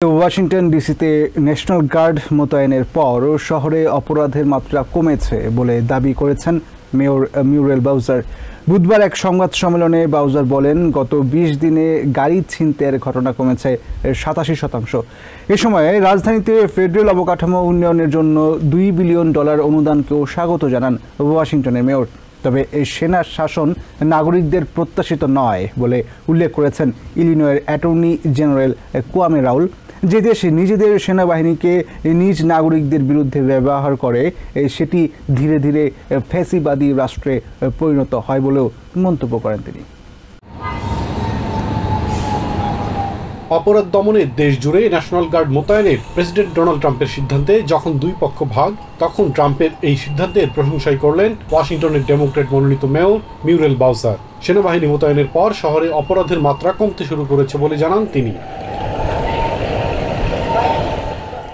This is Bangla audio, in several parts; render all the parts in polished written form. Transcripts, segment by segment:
ওয়াশিংটন ডিসিতে ন্যাশনাল গার্ড মোতায়েনের পর শহরে অপরাধের মাত্রা কমেছে বলে দাবি করেছেন মেয়র মিউরেল বাউজার। বুধবার এক সংবাদ সম্মেলনে বাউজার বলেন, গত ২০ দিনে গাড়ি ছিনতাইয়ের ঘটনা কমেছে ৮৭%। এ সময় রাজধানীতে ফেডারেল অবকাঠামো উন্নয়নের জন্য $2 বিলিয়ন অনুদানকেও স্বাগত জানান ওয়াশিংটনের মেয়র। তবে এই সেনা শাসন নাগরিকদের প্রত্যাশিত নয় বলে উল্লেখ করেছেন ইলিনয়ের অ্যাটর্নি জেনারেল কোয়ামে রাউল। যে দেশ নিজেদের সেনাবাহিনীকে নিজ নাগরিকদের বিরুদ্ধে ব্যবহার করে সেটি ধীরে ধীরে ফ্যাসিবাদী রাষ্ট্রে পরিণত হয় বলেও মন্তব্য করেন তিনি। অপরাধ দমনে দেশ জুড়ে ন্যাশনাল গার্ড মোতায়েনের প্রেসিডেন্ট ডোনাল্ড ট্রাম্পের সিদ্ধান্তে যখন দুই পক্ষ ভাগ, তখন ট্রাম্পের এই সিদ্ধান্তের প্রশংসাই করলেন ওয়াশিংটনের ডেমোক্র্যাট মনোনীত মেয়র মিউরেল বাউজার। সেনাবাহিনী মোতায়েনের পর শহরে অপরাধের মাত্রা কমতে শুরু করেছে বলে জানান তিনি।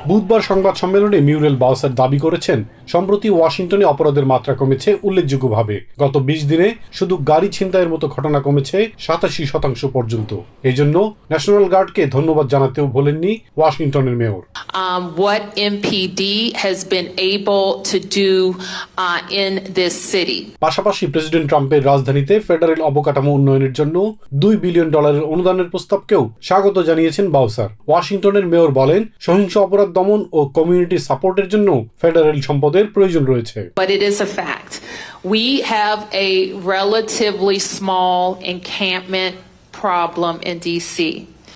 বুধবার সংবাদ সম্মেলনে মিউরেল বাউজার দাবি করেছেন, সম্প্রতি ওয়াশিংটনে অপরাধের মাত্রা কমেছে উল্লেখযোগ্যভাবে। গত ২০ দিনে শুধু গাড়ি ছিনতাইয়ের মতো ঘটনা কমেছে ৮৭% পর্যন্ত। এজন্য ন্যাশনাল গার্ডকে ধন্যবাদ জানাতেও ভোলেননি ওয়াশিংটনের mayor. What MPD has been able to do in this city. পাশাপাশি প্রেসিডেন্ট ট্রাম্পের রাজধানীতে ফেডারেল অবকাঠামো উন্নয়নের জন্য $2 বিলিয়ন অনুদানের প্রস্তাবকেও স্বাগত জানিয়েছেন বাউজার। ওয়াশিংটনের মেয়র বলেন, সহিংস অপরাধ দমন ও কমিউনিটি সাপোর্টের জন্য ফেডারেল সম্পদের প্রয়োজন রয়েছে। But it is a fact. We have a relatively small encampment problem in DC.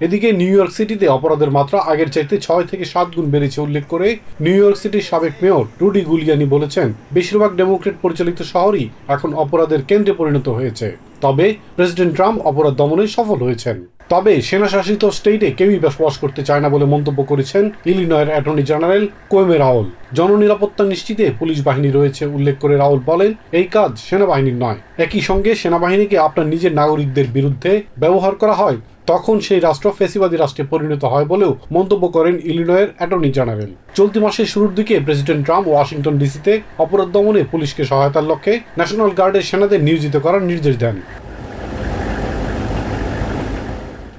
এদিকে নিউ ইয়র্ক সিটিতে অপরাধের মাত্রা আগের চাইতে ৬ থেকে ৭ গুণ বেড়েছে উল্লেখ করে নিউ ইয়র্ক সিটির সাবেক মেয়র রুডি গুলিয়ানি বলেছেন, বেশিরভাগ ডেমোক্রেট পরিচালিত শহরই এখন অপরাধের কেন্দ্রে পরিণত হয়েছে। তবে প্রেসিডেন্ট ট্রাম্প অপরাধ দমনে সফল হয়েছেন। তবে সেনাশাসিত স্টেটে কেউই বসবাস করতে চায় না বলে মন্তব্য করেছেন ইলিনয়ের অ্যাটর্নি জেনারেল কোয়ামে রাউল। জননিরাপত্তা নিশ্চিতে পুলিশ বাহিনী রয়েছে উল্লেখ করে রাউল বলেন, এই কাজ সেনাবাহিনীর নয়। একই সঙ্গে সেনাবাহিনীকে আপনার নিজের নাগরিকদের বিরুদ্ধে ব্যবহার করা হয়, তখন সেই রাষ্ট্র ফ্যাসিবাদী রাষ্ট্রে পরিণত হয় বলেও মন্তব্য করেন ইলিনয়ের অ্যাটর্নি জেনারেল। চলতি মাসের শুরুর দিকে প্রেসিডেন্ট ট্রাম্প ওয়াশিংটন ডিসিতে অপরাধ দমনে পুলিশকে সহায়তার লক্ষ্যে ন্যাশনাল গার্ডের সেনাদের নিয়োজিত করার নির্দেশ দেন।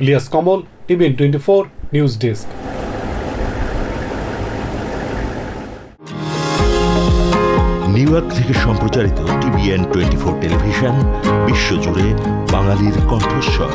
ইলিয়াস কমল, TVN 24 news desk. New York থেকে সম্প্রচারিত TVN 24 টেলিভিশন বিশ্বজুড়ে বাঙালির কণ্ঠস্বর।